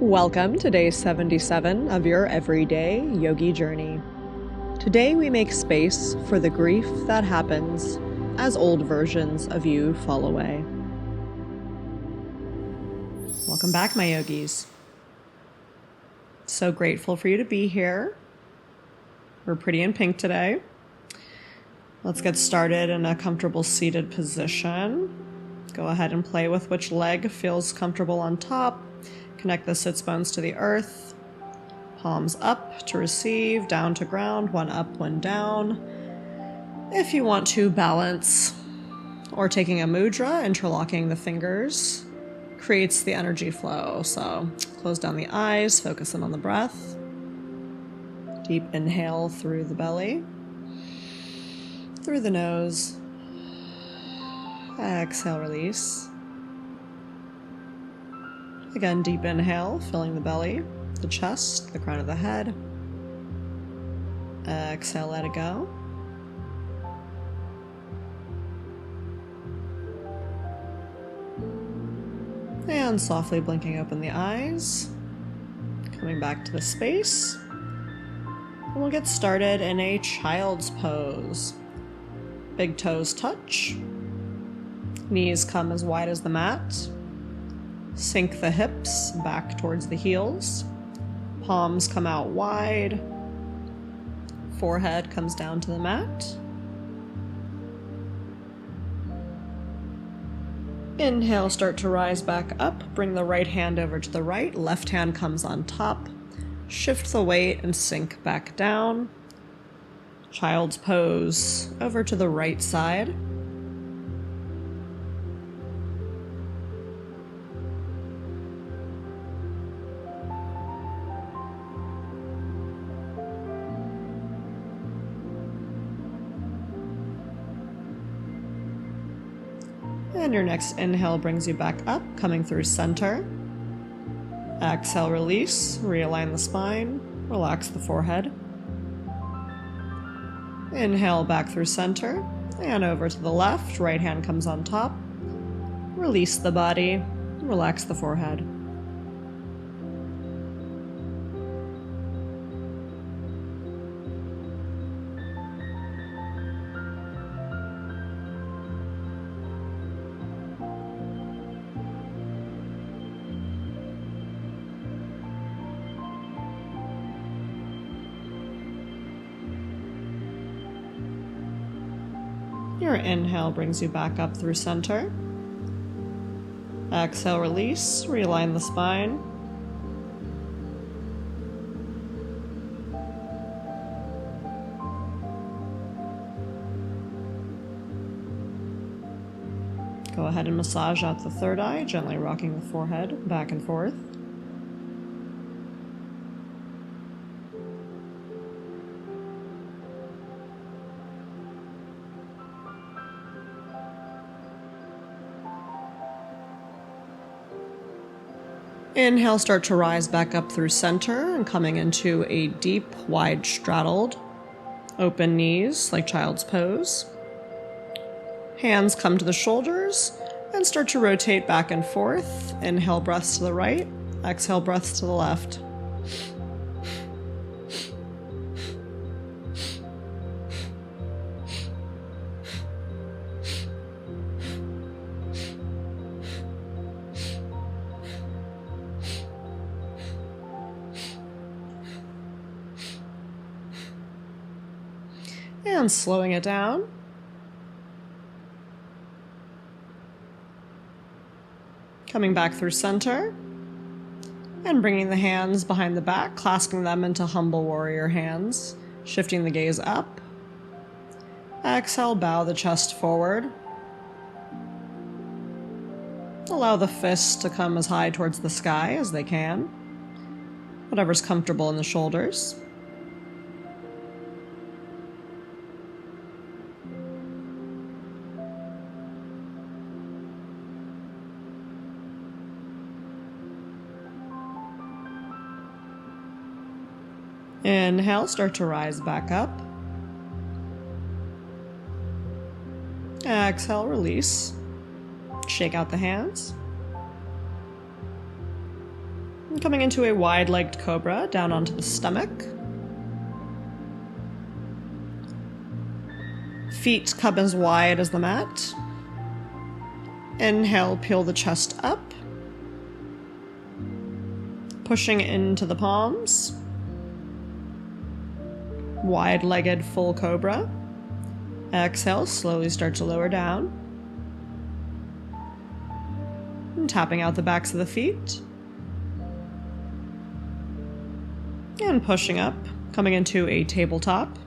Welcome to day 77 of your everyday yogi journey. Today we make space for the grief that happens as old versions of you fall away. Welcome back, my yogis. So grateful for you to be here. We're pretty in pink today. Let's get started in a comfortable seated position. Go ahead and play with which leg feels comfortable on top. Connect the sits bones to the earth. Palms up to receive, down to ground, one up, one down. If you want to balance or taking a mudra, interlocking the fingers creates the energy flow. So close down the eyes, focus in on the breath. Deep inhale through the belly, through the nose. Exhale, release. Again, deep inhale, filling the belly, the chest, the crown of the head. Exhale, let it go. And softly blinking open the eyes. Coming back to the space. And we'll get started in a child's pose. Big toes touch. Knees come as wide as the mat. Sink the hips back towards the heels. Palms come out wide. Forehead comes down to the mat. Inhale, start to rise back up. Bring the right hand over to the right. Left hand comes on top. Shift the weight and sink back down. Child's pose over to the right side. And your next inhale brings you back up, coming through center. Exhale, release, realign the spine, relax the forehead. Inhale back through center, and over to the left, right hand comes on top. Release the body, relax the forehead. Your inhale brings you back up through center. Exhale, release, realign the spine. Go ahead and massage out the third eye, gently rocking the forehead back and forth. Inhale, start to rise back up through center and coming into a deep, wide straddled, open knees like child's pose. Hands come to the shoulders and start to rotate back and forth. Inhale, breaths to the right. Exhale, breaths to the left. And slowing it down. Coming back through center. And bringing the hands behind the back, clasping them into humble warrior hands. Shifting the gaze up. Exhale, bow the chest forward. Allow the fists to come as high towards the sky as they can. Whatever's comfortable in the shoulders. Inhale, start to rise back up. Exhale, release. Shake out the hands. And coming into a wide-legged cobra, down onto the stomach. Feet come as wide as the mat. Inhale, peel the chest up. Pushing into the palms. Wide-legged full cobra. Exhale, slowly start to lower down. And tapping out the backs of the feet. And pushing up, coming into a tabletop.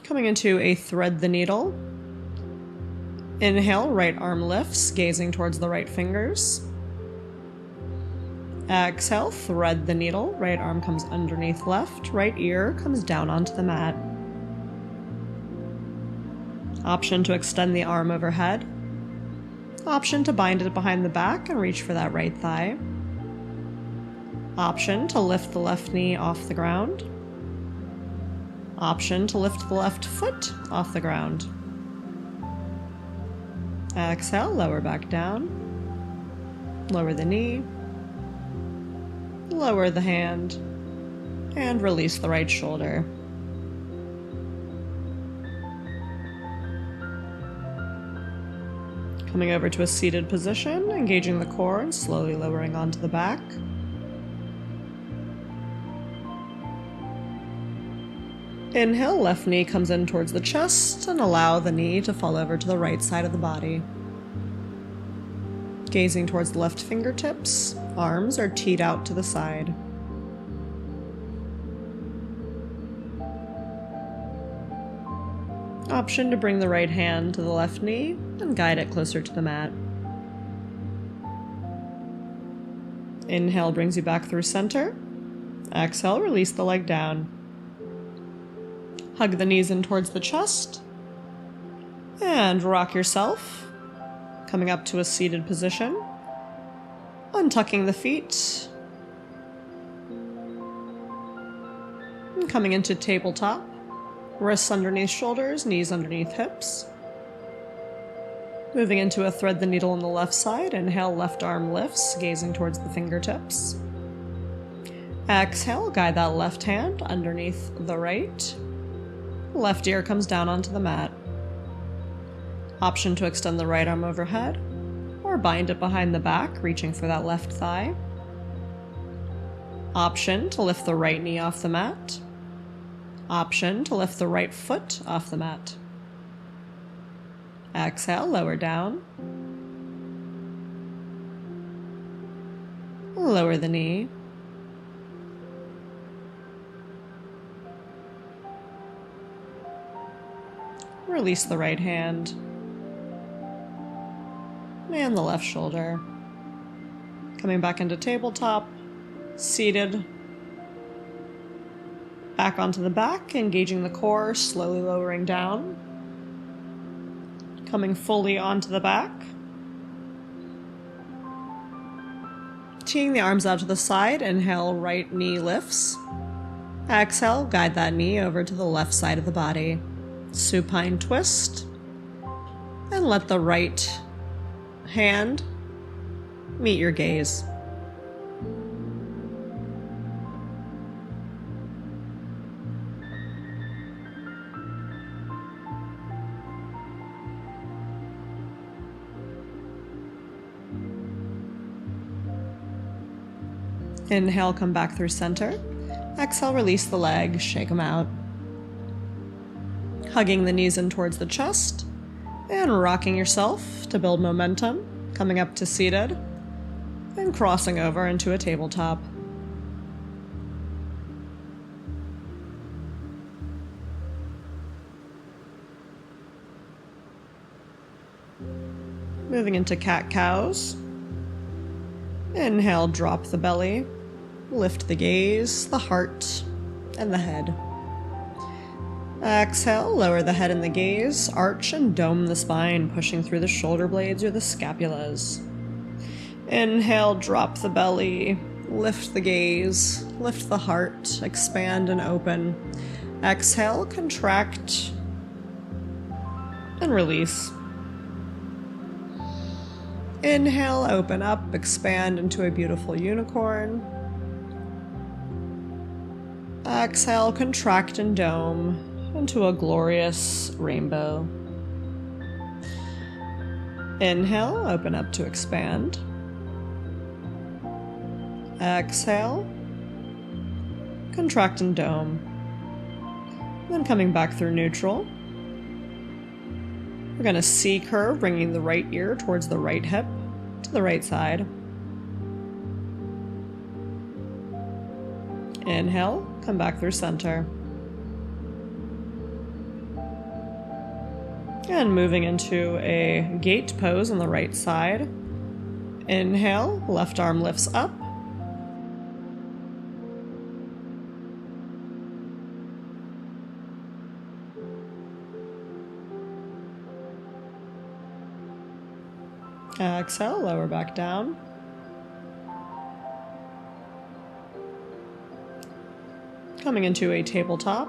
Coming into a thread the needle. Inhale, right arm lifts, gazing towards the right fingers. Exhale, thread the needle, right arm comes underneath left, right ear comes down onto the mat. Option to extend the arm overhead. Option to bind it behind the back and reach for that right thigh. Option to lift the left knee off the ground. Option to lift the left foot off the ground. Exhale, lower back down. Lower the knee. Lower the hand. And release the right shoulder. Coming over to a seated position, engaging the core and slowly lowering onto the back. Inhale, left knee comes in towards the chest and allow the knee to fall over to the right side of the body. Gazing towards the left fingertips, arms are teed out to the side. Option to bring the right hand to the left knee and guide it closer to the mat. Inhale brings you back through center. Exhale, release the leg down. Hug the knees in towards the chest. And rock yourself, coming up to a seated position. Untucking the feet. And coming into tabletop. Wrists underneath shoulders, knees underneath hips. Moving into a thread the needle on the left side. Inhale, left arm lifts, gazing towards the fingertips. Exhale, guide that left hand underneath the right. Left ear comes down onto the mat. Option to extend the right arm overhead, or bind it behind the back, reaching for that left thigh. Option to lift the right knee off the mat. Option to lift the right foot off the mat. Exhale, lower down. Lower the knee. Release the right hand. And the left shoulder. Coming back into tabletop. Seated. Back onto the back, engaging the core, slowly lowering down. Coming fully onto the back. Teeing the arms out to the side, inhale, right knee lifts. Exhale, guide that knee over to the left side of the body. Supine twist. And let the right hand meet your gaze. Inhale, come back through center. Exhale, release the leg, shake them out. Hugging the knees in towards the chest and rocking yourself to build momentum, coming up to seated and crossing over into a tabletop. Moving into cat-cows. Inhale, drop the belly, lift the gaze, the heart, and the head. Exhale, lower the head and the gaze, arch and dome the spine, pushing through the shoulder blades or the scapulas. Inhale, drop the belly, lift the gaze, lift the heart, expand and open. Exhale, contract, and release. Inhale, open up, expand into a beautiful unicorn. Exhale, contract and dome into a glorious rainbow. Inhale, open up to expand. Exhale, contract and dome. Then coming back through neutral. We're going to C curve, bringing the right ear towards the right hip to the right side. Inhale, come back through center. And moving into a gate pose on the right side. Inhale, left arm lifts up. Exhale, lower back down. Coming into a tabletop.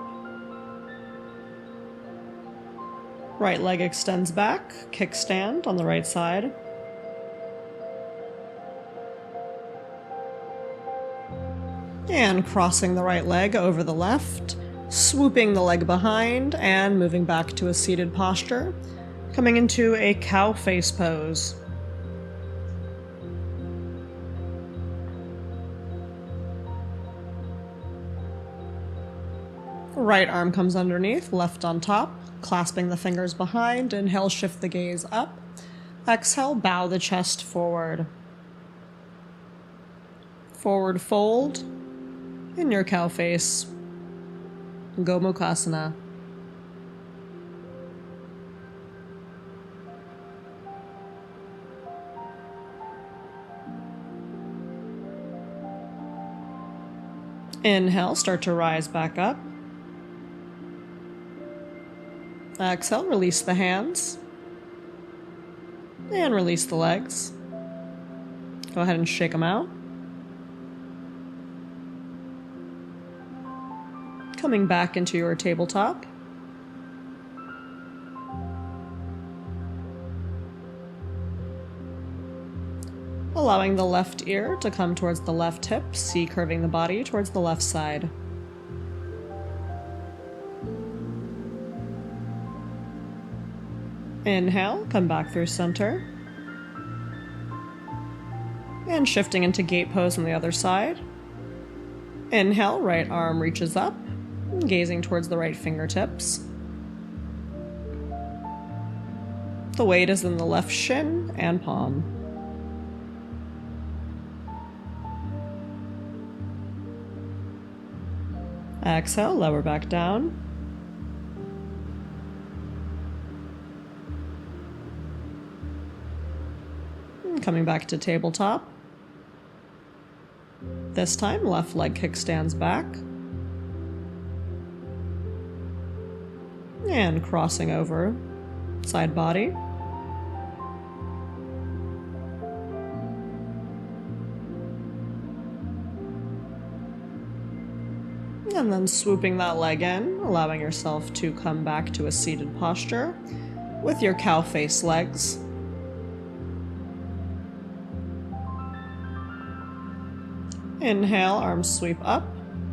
Right leg extends back, kickstand on the right side. And crossing the right leg over the left, swooping the leg behind and moving back to a seated posture. Coming into a cow face pose. Right arm comes underneath, left on top, clasping the fingers behind. Inhale, shift the gaze up. Exhale, bow the chest forward. Forward fold in your cow face. Gomukhasana. Inhale, start to rise back up. Exhale, release the hands. And release the legs. Go ahead and shake them out. Coming back into your tabletop. Allowing the left ear to come towards the left hip, C curving the body towards the left side. Inhale, come back through center. And shifting into gate pose on the other side. Inhale, right arm reaches up, gazing towards the right fingertips. The weight is in the left shin and palm. Exhale, lower back down. Coming back to tabletop. This time, left leg kickstands back. And crossing over, side body. And then swooping that leg in, allowing yourself to come back to a seated posture with your cow face legs. Inhale, arms sweep up.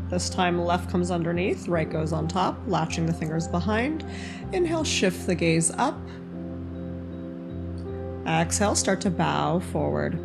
This time left comes underneath, right goes on top, latching the fingers behind. Inhale, shift the gaze up. Exhale, start to bow forward.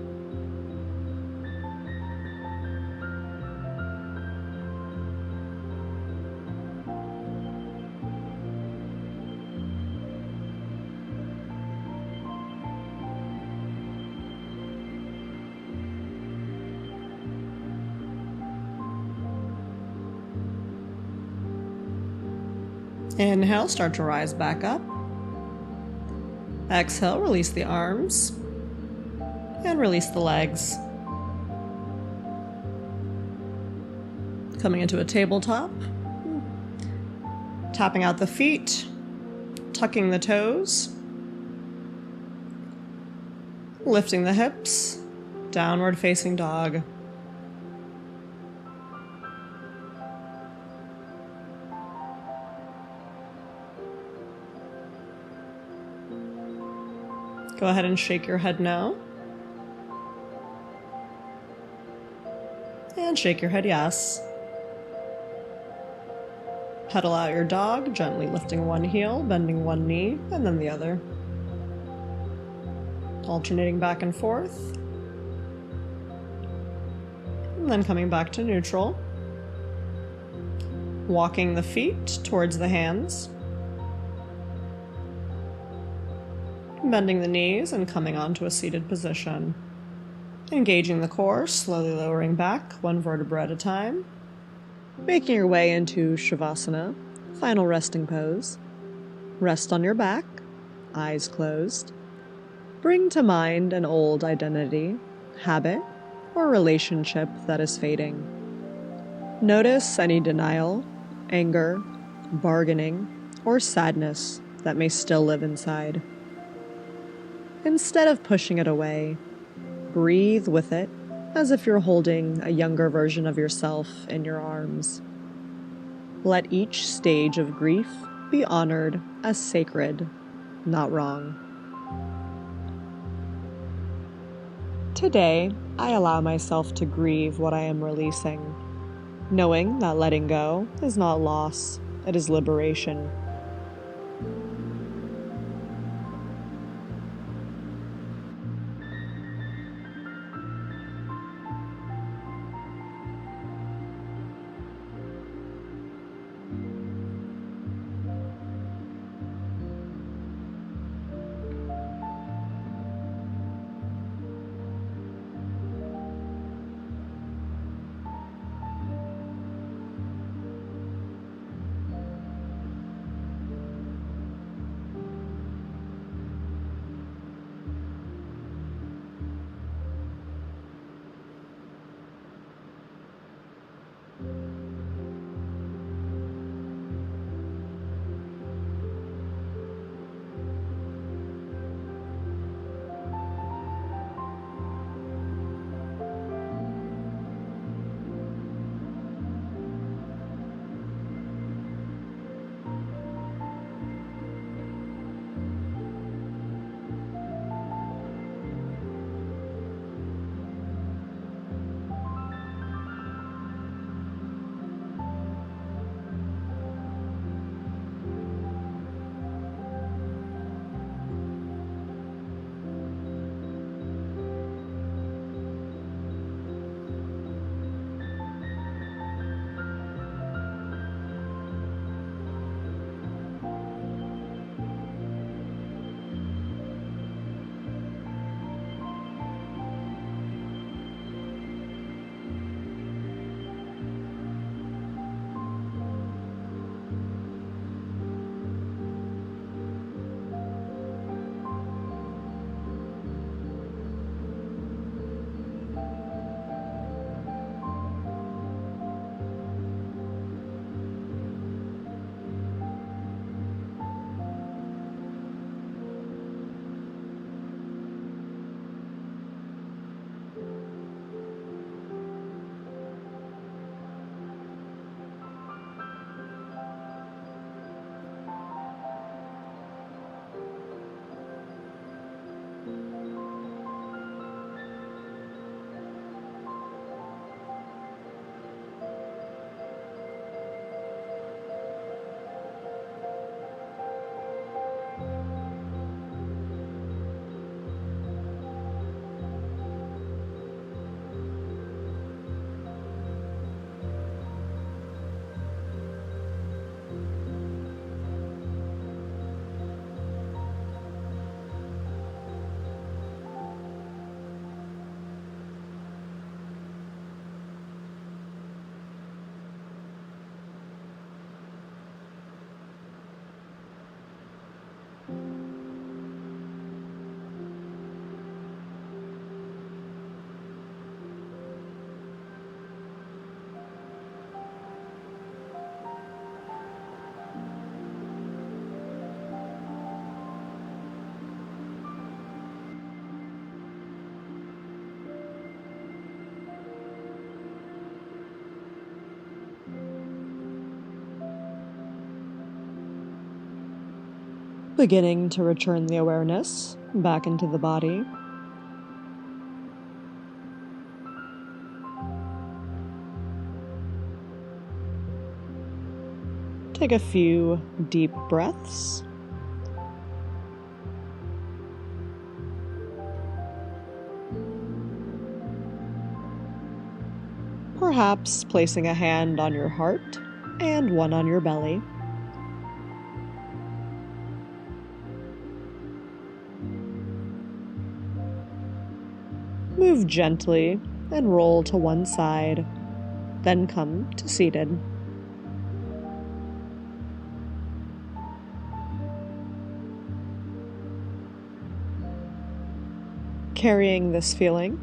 Inhale, start to rise back up. Exhale, release the arms and release the legs. Coming into a tabletop, tapping out the feet, tucking the toes, lifting the hips, downward facing dog. Go ahead and shake your head now. and shake your head yes. Pedal out your dog, gently lifting one heel, bending one knee, and then the other. Alternating back and forth. And then coming back to neutral. Walking the feet towards the hands. Bending the knees and coming onto a seated position. Engaging the core, slowly lowering back, one vertebra at a time. Making your way into Shavasana, final resting pose. Rest on your back, eyes closed. Bring to mind an old identity, habit, or relationship that is fading. Notice any denial, anger, bargaining, or sadness that may still live inside. Instead of pushing it away, breathe with it as if you're holding a younger version of yourself in your arms. Let each stage of grief be honored as sacred, not wrong. Today, I allow myself to grieve what I am releasing, knowing that letting go is not loss, it is liberation. Beginning to return the awareness back into the body. Take a few deep breaths. Perhaps placing a hand on your heart and one on your belly. Move gently and roll to one side, then come to seated. Carrying this feeling,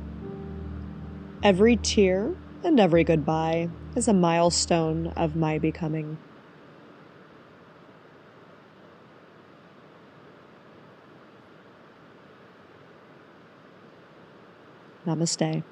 every tear and every goodbye is a milestone of my becoming. Namaste.